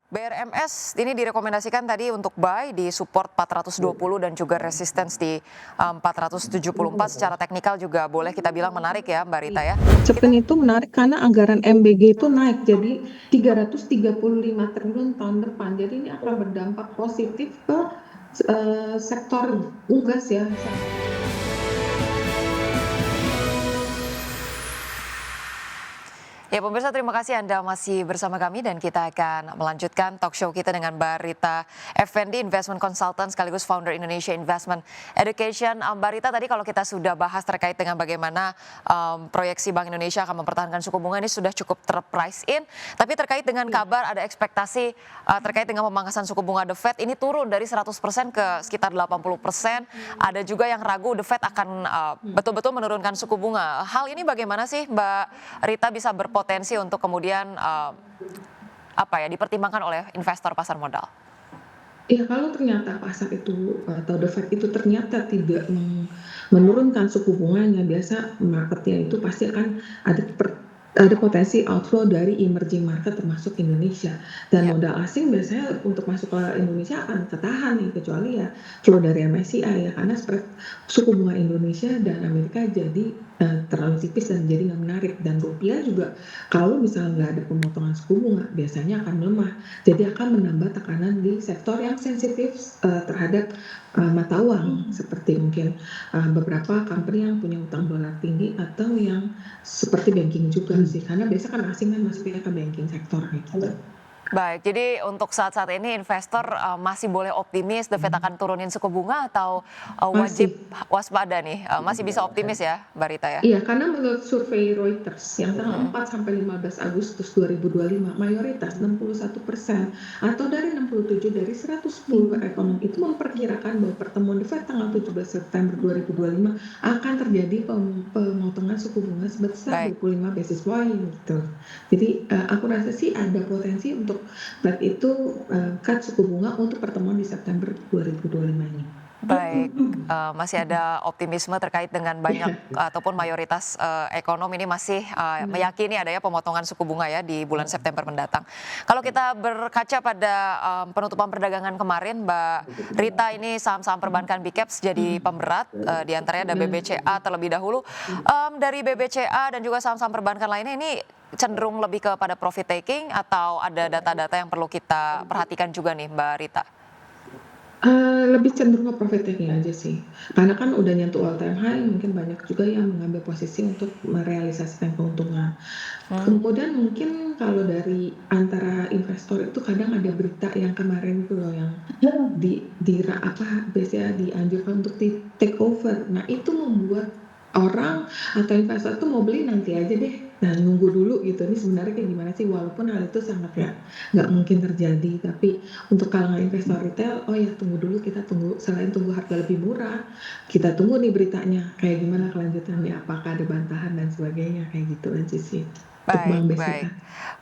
BRMS ini direkomendasikan tadi untuk buy di support 420 dan juga resistance di 474. Secara teknikal juga boleh kita bilang menarik ya Mbak Rita ya. Cepin itu menarik karena anggaran MBG itu naik jadi 335 triliun tahun depan. Jadi ini akan berdampak positif ke sektor unggas ya. Ya pemirsa, terima kasih Anda masih bersama kami dan kita akan melanjutkan talk show kita dengan Mbak Rita Effendi, Investment Consultant sekaligus Founder Indonesia Investment Education. Mbak Rita, tadi kalau kita sudah bahas terkait dengan bagaimana proyeksi Bank Indonesia akan mempertahankan suku bunga ini sudah cukup terprice in. Tapi terkait dengan kabar ada ekspektasi terkait dengan pemangkasan suku bunga The Fed ini turun dari 100% ke sekitar 80%. Ada juga yang ragu The Fed akan betul-betul menurunkan suku bunga. Hal ini bagaimana sih Mbak Rita bisa berpotensi untuk kemudian dipertimbangkan oleh investor pasar modal? Ya kalau ternyata pasar itu atau The Fed itu ternyata tidak menurunkan suku bunganya, biasa marketnya itu pasti akan ada potensi outflow dari emerging market termasuk Indonesia, dan modal asing biasanya untuk masuk ke Indonesia akan ketahan nih, kecuali ya flow dari MSCI ya, karena spread suku bunga Indonesia dan Amerika jadi terlalu tipis dan jadi nggak menarik, dan rupiah juga kalau misalnya nggak ada pemotongan suku bunga biasanya akan melemah, jadi akan menambah tekanan di sektor yang sensitif terhadap mata uang, seperti mungkin beberapa company yang punya utang dolar tinggi atau yang seperti banking juga sih, karena biasa kan asing kan masuknya ke banking sektor gitu. Baik, jadi untuk saat-saat ini investor masih boleh optimis The Fed akan turunin suku bunga atau wajib waspada nih? Masih bisa optimis ya Mbak Rita ya? Iya, karena menurut survei Reuters yang tanggal 4 sampai 15 Agustus 2025, mayoritas 61% atau dari 67 dari 110 ekonom itu memperkirakan bahwa pertemuan The Fed tanggal 17 September 2025 akan terjadi pemotongan suku bunga sebesar 25 basis point gitu. Jadi aku rasa sih ada potensi untuk Fed itu cut suku bunga untuk pertemuan di September 2025 ini. Baik, masih ada optimisme terkait dengan banyak ataupun mayoritas ekonom ini masih meyakini adanya pemotongan suku bunga ya di bulan September mendatang. Kalau kita berkaca pada penutupan perdagangan kemarin, Mbak Rita, ini saham-saham perbankan big caps jadi pemberat, diantaranya ada BBCA terlebih dahulu. Dari BBCA dan juga saham-saham perbankan lainnya ini cenderung lebih kepada profit taking atau ada data-data yang perlu kita perhatikan juga nih Mbak Rita? Lebih cenderung ke profit taking aja sih, karena kan udah nyentuh all time high, mungkin banyak juga yang mengambil posisi untuk merealisasikan keuntungan. Kemudian mungkin kalau dari antara investor itu kadang ada berita yang kemarin itu loh yang biasanya dianjurkan untuk di take over. Nah itu membuat orang atau investor tuh mau beli nanti aja deh, nah nunggu dulu gitu. Ini sebenarnya kayak gimana sih, walaupun hal itu sangat nggak mungkin terjadi, tapi untuk kalangan investor retail, oh ya tunggu dulu, kita tunggu, selain tunggu harga lebih murah, kita tunggu nih beritanya kayak gimana kelanjutannya, apakah ada bantahan dan sebagainya, kayak gitu aja sih.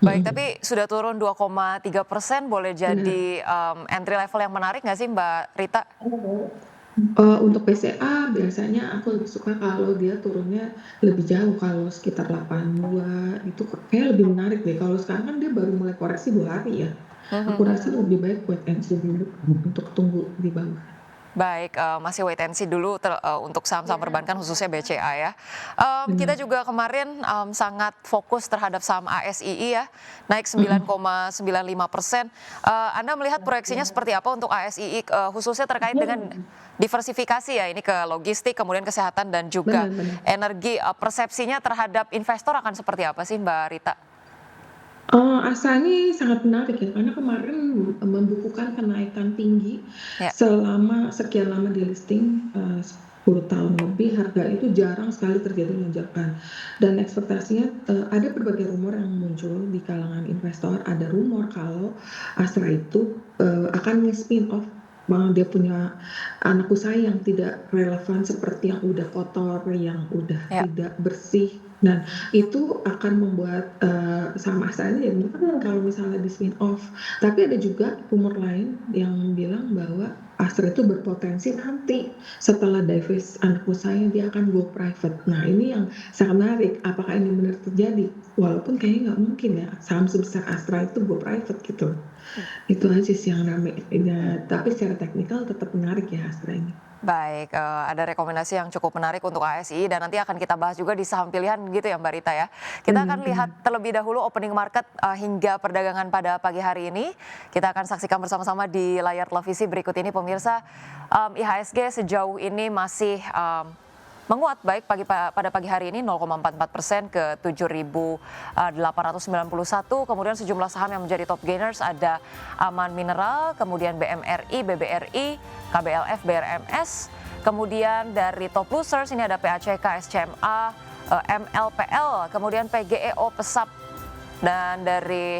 Baik, tapi sudah turun 2,3%, boleh jadi entry level yang menarik nggak sih Mbak Rita? Untuk BCA biasanya aku lebih suka kalau dia turunnya lebih jauh, kalau sekitar 82 itu kayak lebih menarik deh. Kalau sekarang kan dia baru mulai koreksi 2 hari ya. Aku rasa lebih baik wait and see dulu untuk tunggu di bawah. Baik, masih wait and see dulu untuk saham-saham perbankan khususnya BCA ya. Kita juga kemarin sangat fokus terhadap saham ASII ya, naik 9,95%. Anda melihat proyeksinya seperti apa untuk ASII khususnya terkait dengan diversifikasi ya, ini ke logistik, kemudian kesehatan dan juga energi. Persepsinya terhadap investor akan seperti apa sih Mbak Rita? ASA ini sangat menarik ya, karena kemarin membukukan kenaikan tinggi selama sekian lama di listing, 10 tahun lebih, harga itu jarang sekali terjadi lonjakan. Dan ekspektasinya ada berbagai rumor yang muncul di kalangan investor. Ada rumor kalau Astra itu akan nge-spin off, dia punya anak usaha yang tidak relevan, seperti yang udah kotor, yang udah tidak bersih. Dan itu akan membuat saham Astra ini jadi kalau misalnya di spin off. Tapi ada juga rumor lain yang bilang bahwa Astra itu berpotensi nanti setelah divest anak usahanya dia akan go private. Nah ini yang sangat menarik, apakah ini benar terjadi? Walaupun kayaknya nggak mungkin ya saham sebesar Astra itu go private gitu. Itu aja sih yang rame. Ya, tapi secara teknikal tetap menarik ya Astra ini. Baik, ada rekomendasi yang cukup menarik untuk ASI dan nanti akan kita bahas juga di saham pilihan gitu ya Mbak Rita ya. Kita akan lihat terlebih dahulu opening market hingga perdagangan pada pagi hari ini. Kita akan saksikan bersama-sama di layar televisi berikut ini pemirsa. IHSG sejauh ini masih menguat baik pada pagi hari ini 0,44% ke 7.891. Kemudian sejumlah saham yang menjadi top gainers ada Aman Mineral, kemudian BMRI, BBRI, KBLF, BRMS. Kemudian dari top losers ini ada PACK, SCMA, MLPL, kemudian PGEO, Pesap. Dan dari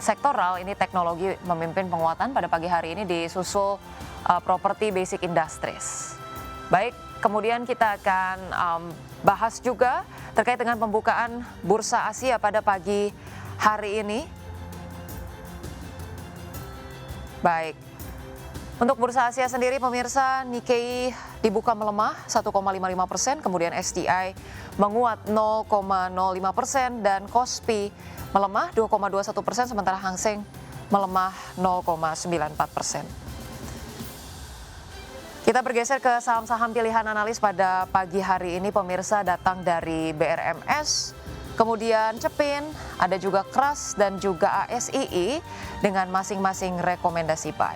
sektoral ini teknologi memimpin penguatan pada pagi hari ini disusul property basic industries. Baik, kemudian kita akan bahas juga terkait dengan pembukaan Bursa Asia pada pagi hari ini. Baik, untuk Bursa Asia sendiri pemirsa, Nikkei dibuka melemah 1,55%, kemudian STI menguat 0,05% dan Kospi melemah 2,21%, sementara Hang Seng melemah 0,94%. Kita bergeser ke saham-saham pilihan analis pada pagi hari ini pemirsa, datang dari BRMS, kemudian Cepin, ada juga Kras dan juga ASII dengan masing-masing rekomendasi buy.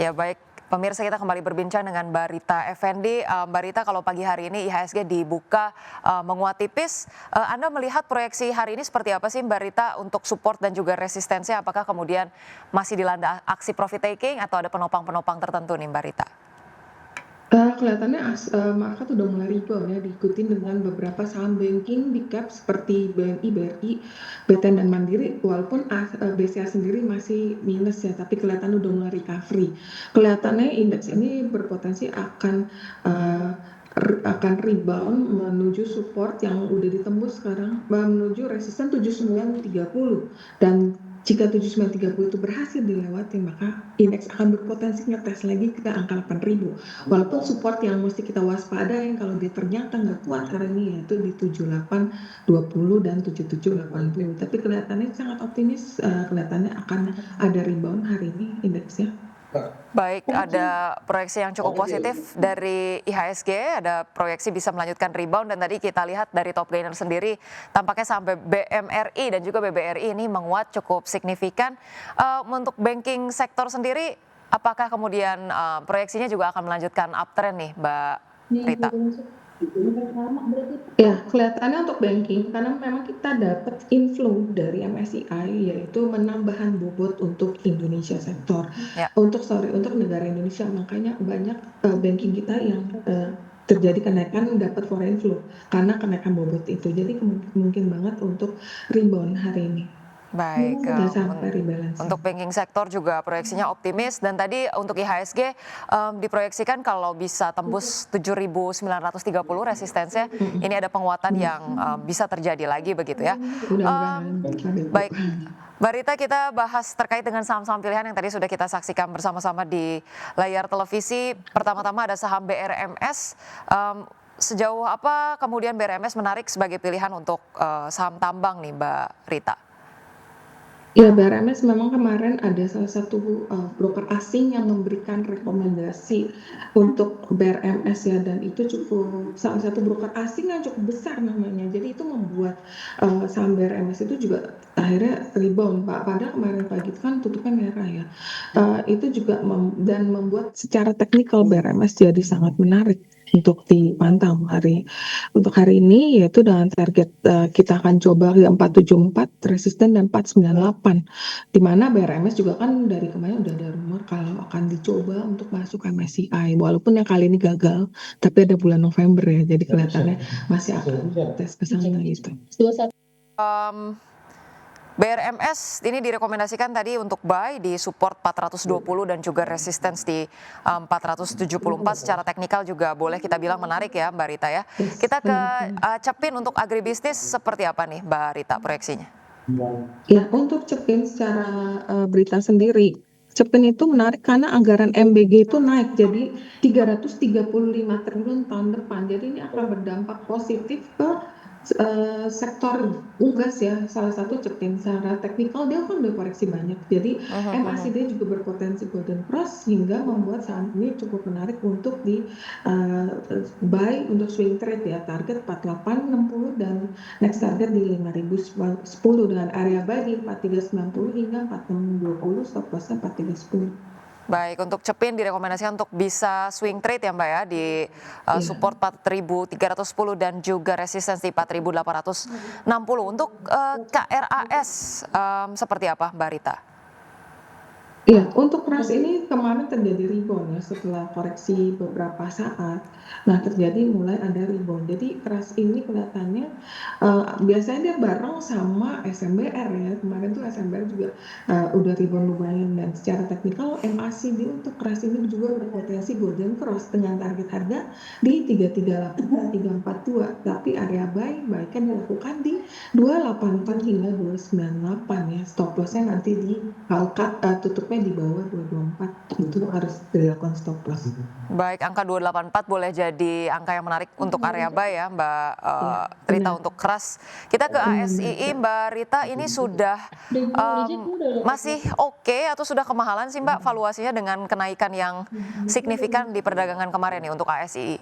Ya baik. Pemirsa, kita kembali berbincang dengan Mbak Rita Effendi. Mbak Rita, kalau pagi hari ini IHSG dibuka menguat tipis, Anda melihat proyeksi hari ini seperti apa sih Mbak Rita untuk support dan juga resistensi? Apakah kemudian masih dilanda aksi profit taking atau ada penopang-penopang tertentu nih Mbak Rita? Kelihatannya market udah mulai rebound ya, diikutin dengan beberapa saham banking di cap seperti BNI, BRI, BTN dan Mandiri. Walaupun BCA sendiri masih minus ya, tapi kelihatan udah mulai recovery. Kelihatannya indeks ini berpotensi akan rebound menuju support yang udah ditembus sekarang, menuju resisten 7930, dan jika 7930 itu berhasil dilewati, maka indeks akan berpotensi ngetes lagi ke angka 8.000. Walaupun support yang mesti kita waspadain kalau dia ternyata nggak kuat hari ini, yaitu di 7820 dan 7780. Tapi kelihatannya sangat optimis, kelihatannya akan ada rebound hari ini indeksnya. Baik, ada proyeksi yang cukup positif dari IHSG, ada proyeksi bisa melanjutkan rebound, dan tadi kita lihat dari top gainer sendiri tampaknya sampai BMRI dan juga BBRI ini menguat cukup signifikan. Untuk banking sektor sendiri, apakah kemudian proyeksinya juga akan melanjutkan uptrend nih Mbak Rita? Ya, kelihatannya untuk banking, karena memang kita dapat inflow dari MSCI, yaitu menambahan bobot untuk Indonesia sektor. Ya. Untuk negara Indonesia, makanya banyak banking kita yang terjadi kenaikan dapat foreign flow karena kenaikan bobot itu. Jadi mungkin banget untuk rebound hari ini. Baik, Sampai rebalance. untuk banking sektor juga proyeksinya optimis, dan tadi untuk IHSG diproyeksikan kalau bisa tembus 7.930 resistensinya, ini ada penguatan yang bisa terjadi lagi begitu ya. Baik, Mbak Rita, kita bahas terkait dengan saham-saham pilihan yang tadi sudah kita saksikan bersama-sama di layar televisi. Pertama-tama ada saham BRMS. Sejauh apa kemudian BRMS menarik sebagai pilihan untuk saham tambang nih Mbak Rita? Ya, BRMS memang kemarin ada salah satu broker asing yang memberikan rekomendasi untuk BRMS ya, dan itu cukup salah satu broker asing yang cukup besar namanya. Jadi itu membuat saham BRMS itu juga akhirnya rebound, Pak. Padahal kemarin pagi itu kan tutupnya merah ya. Itu juga dan membuat secara teknikal BRMS jadi sangat menarik untuk dipantau untuk hari ini, yaitu dengan target kita akan coba di 474 resisten dan 498, di mana BRMS juga kan dari kemarin udah ada rumor kalau akan dicoba untuk masuk MSCI, walaupun yang kali ini gagal, tapi ada bulan November ya, jadi kelihatannya masih akan tes ke sana gitu. BRMS ini direkomendasikan tadi untuk buy di support 420 dan juga resistance di 474. Secara teknikal juga boleh kita bilang menarik ya Mbak Rita ya. Yes, Kita ke benar. Cepin untuk agribisnis seperti apa nih Mbak Rita proyeksinya? Ya, untuk Cepin secara berita sendiri, Cepin itu menarik karena anggaran MBG itu naik jadi 335 triliun tahun depan. Jadi ini akan berdampak positif ke sektor unggas ya. Salah satu Cepin secara teknikal dia kan udah koreksi banyak. Jadi MACD juga berpotensi golden cross hingga membuat saham ini cukup menarik untuk di buy untuk swing trade ya. Target 4860 dan next target di 5010 dengan area buy di 4390 hingga 4620, stop lossnya 4310. Baik, untuk Cepin direkomendasikan untuk bisa swing trade ya Mbak ya di Iya. support 4.310 dan juga resistance di 4.860. Untuk KRAS seperti apa Mbak Rita? Iya, untuk keras ini kemarin terjadi rebound ya setelah koreksi beberapa saat. Nah, terjadi mulai ada rebound. Jadi keras ini kelihatannya biasanya dia bareng sama SMBR ya. Kemarin tuh SMBR juga udah rebound lumayan dan secara teknikal MACD untuk keras ini juga berpotensi golden cross dengan target harga di 338 dan 342. Tapi area buy baiknya dilakukan di 284 hingga 298 ya. Stop lossnya nanti di tutupnya di bawah 224 itu harus dilakukan stop loss. Baik, angka 284 boleh jadi angka yang menarik untuk area buy ya Mbak Rita benar. untuk keras. Kita ke ASII Mbak Rita, ini sudah masih oke atau sudah kemahalan sih Mbak valuasinya dengan kenaikan yang signifikan di perdagangan kemarin nih untuk ASII?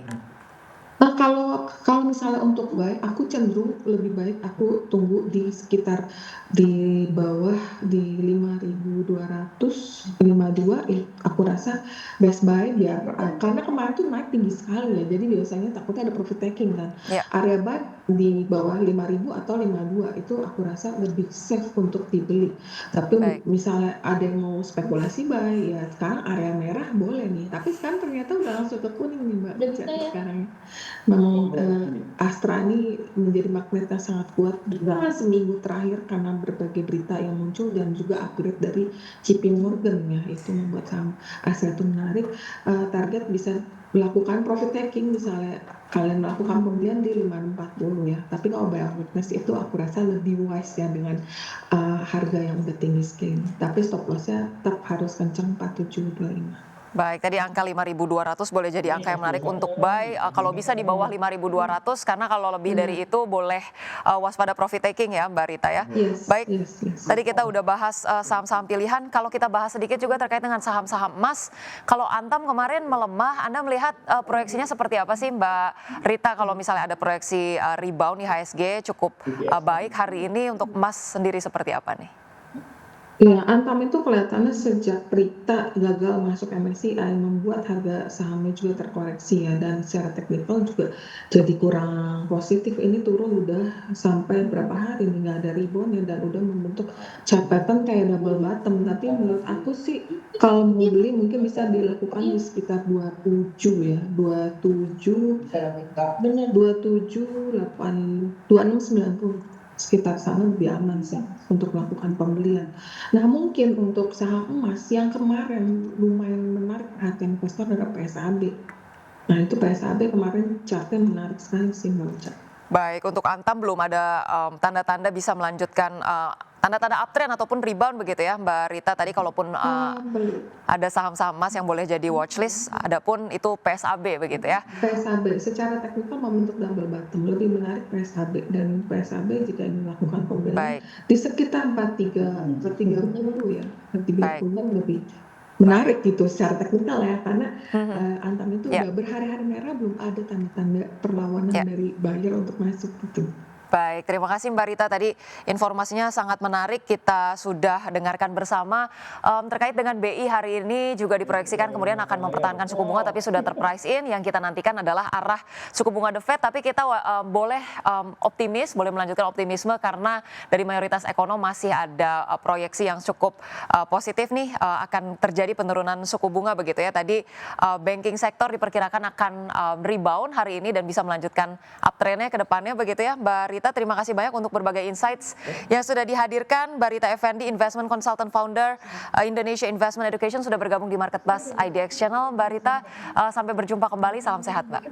Kalau misalnya untuk buy, aku cenderung lebih baik aku tunggu di sekitar di bawah di 5.252 ya. Aku rasa best buy biar karena kemarin tuh naik tinggi sekali ya. Jadi biasanya takutnya ada profit taking kan. Ya. Area buy di bawah 5.000 atau 52 itu aku rasa lebih safe untuk dibeli. Tapi Baik. misalnya ada yang mau spekulasi buy ya sekarang area merah boleh nih. Tapi sekarang ternyata udah langsung ke kuning nih Mbak. Sekarang. Memang Astra ini menjadi magnet yang sangat kuat juga seminggu terakhir karena berbagai berita yang muncul dan juga upgrade dari JP Morgan ya, itu membuat saham Astra itu menarik. Target bisa melakukan profit taking misalnya kalian melakukan pembelian di 540 ya, tapi kalau buy weakness itu aku rasa lebih wise ya dengan harga yang udah tinggi segini, tapi stop lossnya tetap harus kencang 4725. Baik, tadi angka 5.200 boleh jadi angka yang menarik untuk buy. Kalau bisa di bawah 5.200 karena kalau lebih dari itu boleh waspada profit taking ya Mbak Rita ya. Yes, Baik, yes. tadi kita udah bahas saham-saham pilihan. Kalau kita bahas sedikit juga terkait dengan saham-saham emas. Kalau Antam kemarin melemah, Anda melihat proyeksinya seperti apa sih Mbak Rita kalau misalnya ada proyeksi rebound di HSG cukup baik hari ini, untuk emas sendiri seperti apa nih? Ya, Antam itu kelihatannya sejak Prita gagal masuk MSCI membuat harga sahamnya juga terkoreksi ya, dan secara teknikal juga jadi kurang positif. Ini turun udah sampai berapa hari nih nggak ada rebound ya, dan udah membentuk chart pattern kayak double bottom. Tapi menurut aku sih kalau mau beli mungkin bisa dilakukan di sekitar 27 ya, 27 benar 27 8 2690 sekitar sana lebih aman sih untuk melakukan pembelian. Nah, mungkin untuk saham emas yang kemarin lumayan menarik perhatian investor adalah PSAB. Nah, itu PSAB kemarin chartnya menarik sekali sih menurut saya. Baik, untuk Antam belum ada tanda-tanda bisa melanjutkan tanda-tanda uptrend ataupun rebound begitu ya Mbak Rita. Tadi kalaupun ada saham-saham emas yang boleh jadi watchlist, adapun itu PSAB begitu ya. PSAB secara teknikal membentuk double bottom, lebih menarik PSAB, dan PSAB jika dilakukan pembelian di sekitar 43 ke 30 ya, ke 30 lebih menarik gitu secara teknikal ya, karena Antam itu udah berhari-hari merah belum ada tanda-tanda perlawanan dari buyer untuk masuk gitu. Baik, terima kasih Mbak Rita. Tadi informasinya sangat menarik. Kita sudah dengarkan bersama terkait dengan BI hari ini juga diproyeksikan kemudian akan mempertahankan suku bunga, tapi sudah terprice in. Yang kita nantikan adalah arah suku bunga The Fed. Tapi kita boleh optimis, boleh melanjutkan optimisme karena dari mayoritas ekonom masih ada proyeksi yang cukup positif nih akan terjadi penurunan suku bunga begitu ya. Tadi banking sektor diperkirakan akan rebound hari ini dan bisa melanjutkan uptrendnya ke depannya begitu ya Mbak Rita. Rita. Terima kasih banyak untuk berbagai insights yang sudah dihadirkan. Mbak Rita Effendi, Investment Consultant Founder Indonesia Investment Education, sudah bergabung di Market Buzz IDX Channel. Mbak Rita, sampai berjumpa kembali. Salam sehat, Mbak.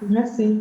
Terima kasih.